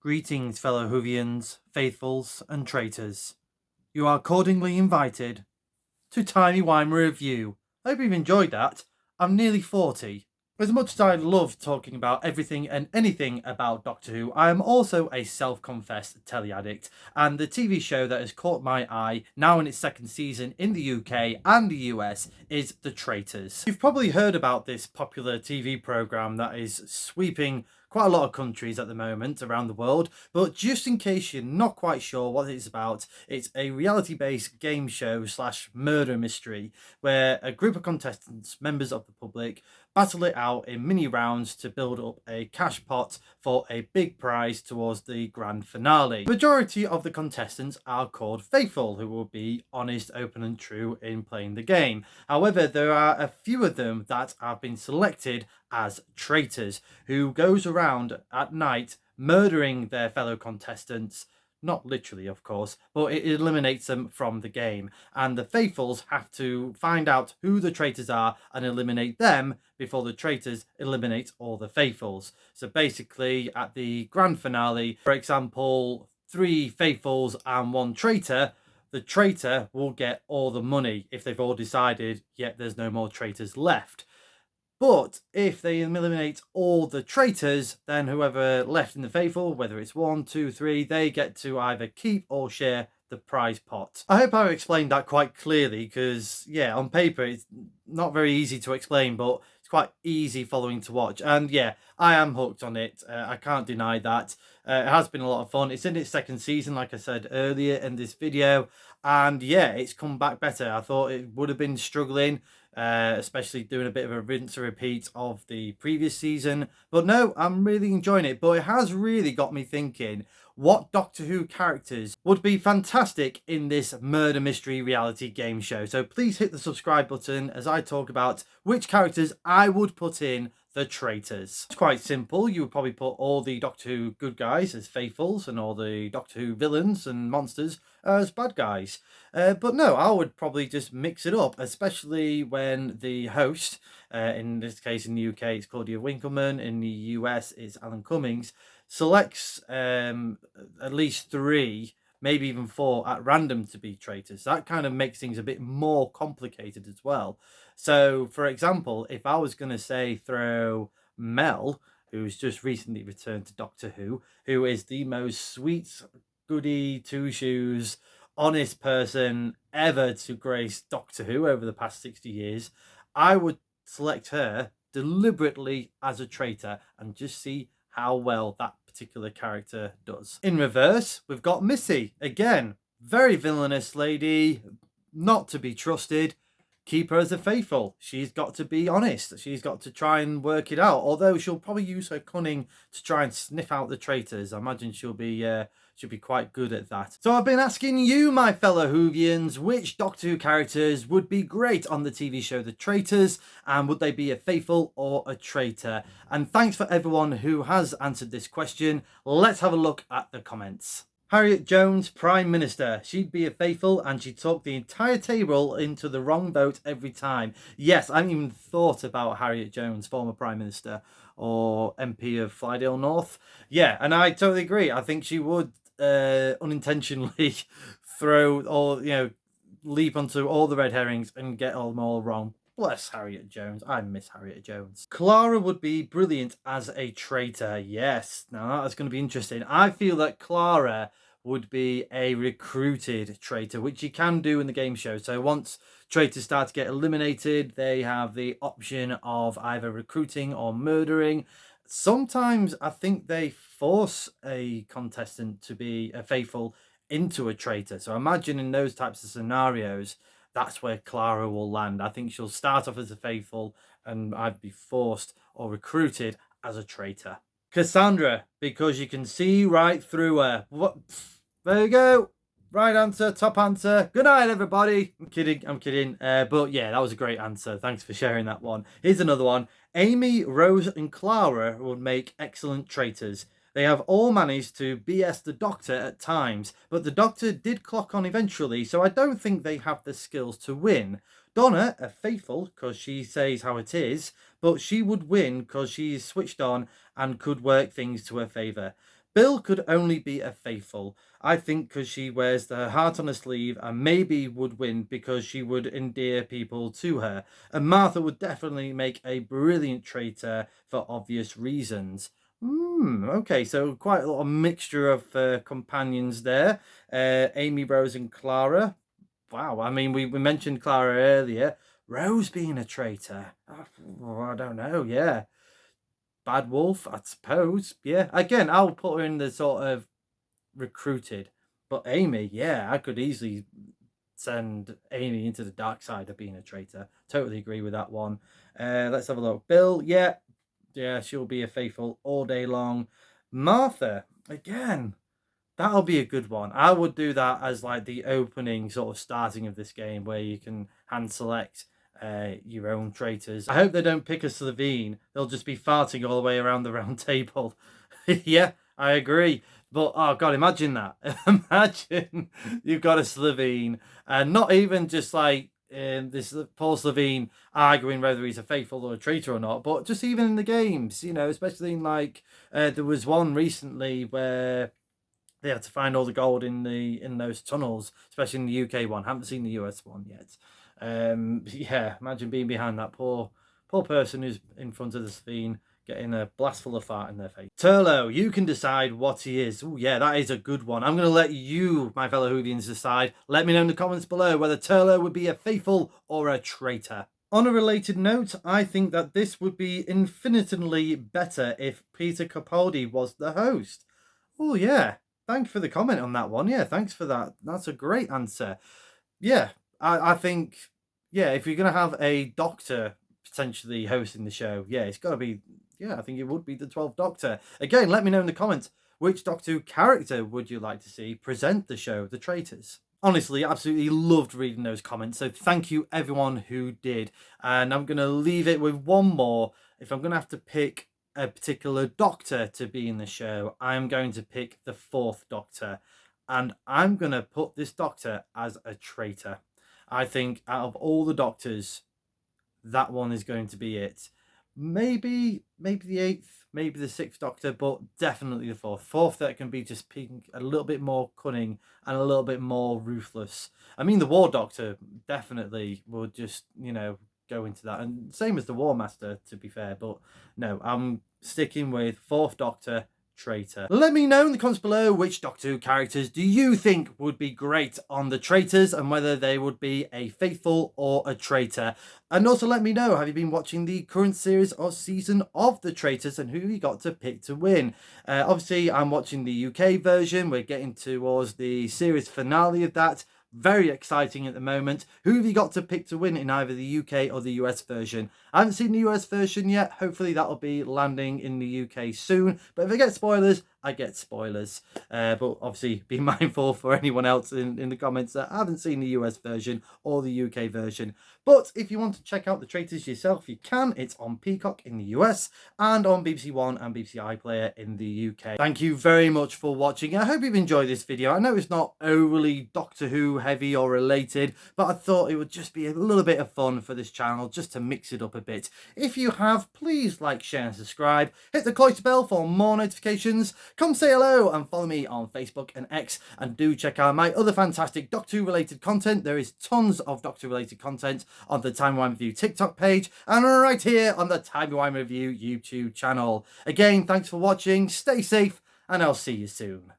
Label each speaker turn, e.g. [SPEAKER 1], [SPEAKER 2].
[SPEAKER 1] Greetings, fellow Whovians, faithfuls, and traitors. You are accordingly invited to Timey Wimey Review. I hope you've enjoyed that. I'm nearly 40. As much as I love talking about everything and anything about Doctor Who, I am also a self-confessed telly addict, and the TV show that has caught my eye, now in its second season in the UK and the US, is The Traitors. You've probably heard about this popular TV programme that is sweeping quite a lot of countries at the moment around the world, but just in case you're not quite sure what it's about, it's a reality-based game show slash murder mystery where a group of contestants, members of the public, battle it out in mini rounds to build up a cash pot for a big prize towards the grand finale. The majority of the contestants are called faithful, who will be honest, open and true in playing the game. However, there are a few of them that have been selected as traitors, who goes around at night murdering their fellow contestants. Not literally, of course, but it eliminates them from the game. And the faithfuls have to find out who the traitors are and eliminate them before the traitors eliminate all the faithfuls. So basically, at the grand finale, for example, 3 faithfuls and 1 traitor, the traitor will get all the money if they've all decided, yet there's no more traitors left. But if they eliminate all the traitors, then whoever left in the faithful, whether it's 1, 2, 3, they get to either keep or share the prize pot. I hope I've explained that quite clearly, because yeah, on paper it's not very easy to explain, but it's quite easy following to watch. And yeah, I am hooked on it. I can't deny that. It has been a lot of fun. It's in its second season, like I said earlier in this video, and yeah, it's come back better. I thought it would have been struggling, especially doing a bit of a rinse and repeat of the previous season, but no, I'm really enjoying it. But it has really got me thinking, what Doctor Who characters would be fantastic in this murder mystery reality game show? So please hit the subscribe button as I talk about which characters I would put in The Traitors. It's quite simple. You would probably put all the Doctor Who good guys as faithfuls and all the Doctor Who villains and monsters as bad guys. But no, I would probably just mix it up, especially when the host, in this case in the UK it's Claudia Winkleman, in the US it's Alan Cummings, selects at least 3, maybe even 4 at random to be traitors. That kind of makes things a bit more complicated as well. So for example, if I was going to say throw Mel, who's just recently returned to Doctor who is the most sweet, goody, two shoes, honest person ever to grace Doctor Who over the past 60 years, I would select her deliberately as a traitor and just see how well that particular character does. In reverse, we've got Missy. Again, very villainous lady, not to be trusted. Keep her as a faithful. She's got to be honest. She's got to try and work it out. Although she'll probably use her cunning to try and sniff out the traitors. I imagine she'll be quite good at that. So I've been asking you, my fellow Whovians, which Doctor Who characters would be great on the TV show The Traitors, and would they be a faithful or a traitor? And thanks for everyone who has answered this question. Let's have a look at the comments. Harriet Jones, Prime Minister. She'd be a faithful and she'd talk the entire table into the wrong vote every time. Yes, I haven't even thought about Harriet Jones, former Prime Minister or MP of Flydale North. Yeah, and I totally agree. I think she would unintentionally throw all, leap onto all the red herrings and get them all wrong. Bless Harriet Jones. I miss Harriet Jones. Clara would be brilliant as a traitor. Yes. Now that's going to be interesting. I feel that Clara would be a recruited traitor, which you can do in the game show. So once traitors start to get eliminated, they have the option of either recruiting or murdering. Sometimes I think they force a contestant to be a faithful into a traitor. So imagine in those types of scenarios, that's where Clara will land. I think she'll start off as a faithful and I'd be forced or recruited as a traitor. Cassandra, because you can see right through her. What? There you go. Right answer, top answer. Good night, everybody. I'm kidding. But yeah, that was a great answer. Thanks for sharing that one. Here's another one. Amy, Rose and Clara would make excellent traitors. They have all managed to BS the Doctor at times, but the Doctor did clock on eventually, so I don't think they have the skills to win. Donna, a faithful, because she says how it is, but she would win because she is switched on and could work things to her favour. Bill could only be a faithful. I think because she wears her heart on her sleeve and maybe would win because she would endear people to her. And Martha would definitely make a brilliant traitor for obvious reasons. Okay, so quite a lot of mixture of companions there. Amy, Rose, and Clara. Wow, I mean, we mentioned Clara earlier. Rose being a traitor. I don't know, yeah. Bad Wolf, I suppose. Yeah, again, I'll put her in the sort of recruited. But Amy, yeah, I could easily send Amy into the dark side of being a traitor. Totally agree with that one. Let's have a look. Bill, yeah, she'll be a faithful all day long. Martha, again, that'll be a good one. I would do that as like the opening sort of starting of this game where you can hand select your own traitors. I hope they don't pick a Slovene. They'll just be farting all the way around the round table. Yeah, I agree. But oh god, imagine that. Imagine you've got a Slovene and not even just like this poor Slovene arguing whether he's a faithful or a traitor or not, but just even in the games, you know, especially in like there was one recently where they had to find all the gold in those tunnels, especially in the UK one. Haven't seen the US one yet. Yeah, imagine being behind that poor person who's in front of the screen, getting a blast full of fart in their face. Turlo, you can decide what he is. Oh yeah, that is a good one. I'm going to let you, my fellow Hoovians, decide. Let me know in the comments below whether Turlo would be a faithful or a traitor. On a related note, I think that this would be infinitely better if Peter Capaldi was the host. Oh yeah, thanks for the comment on that one. Yeah, thanks for that. That's a great answer. Yeah, I think, yeah, if you're going to have a doctor potentially hosting the show, yeah, it's got to be, yeah, I think it would be the 12th Doctor. Again, let me know in the comments, which Doctor Who character would you like to see present the show, The Traitors? Honestly, absolutely loved reading those comments. So thank you everyone who did. And I'm going to leave it with one more. If I'm going to have to pick a particular doctor to be in the show, I'm going to pick the 4th Doctor. And I'm going to put this doctor as a traitor. I think out of all the doctors, that one is going to be it. Maybe the 8th, maybe the 6th Doctor, but definitely the 4th. 4th that can be just being a little bit more cunning and a little bit more ruthless. I mean, the War Doctor definitely will just, you know, go into that. And same as the War Master, to be fair. But no, I'm sticking with 4th Doctor, traitor. Let me know in the comments below which Doctor Who characters do you think would be great on the Traitors and whether they would be a faithful or a traitor. And also let me know, have you been watching the current series or season of the Traitors and who you got to pick to win? Obviously, I'm watching the UK version. We're getting towards the series finale of that. Very exciting at the moment. Who have you got to pick to win in either the UK or the US version? I haven't seen the US version yet. Hopefully that'll be landing in the UK soon. But if I get spoilers, I get spoilers. But obviously be mindful for anyone else in the comments that haven't seen the US version or the UK version. But if you want to check out the Traitors yourself, you can. It's on Peacock in the US and on BBC One and BBC iPlayer in the UK. Thank you very much for watching. I hope you've enjoyed this video. I know it's not overly Doctor Who heavy or related, but I thought it would just be a little bit of fun for this channel just to mix it up a bit. If you have, please like, share and subscribe. Hit the clock bell for more notifications. Come say hello and follow me on Facebook and X, and do check out my other fantastic Doctor Who related content. There is tons of Doctor Who related content on the Timey Wimey Review TikTok page and right here on the Timey Wimey Review YouTube channel. Again, thanks for watching, stay safe, and I'll see you soon.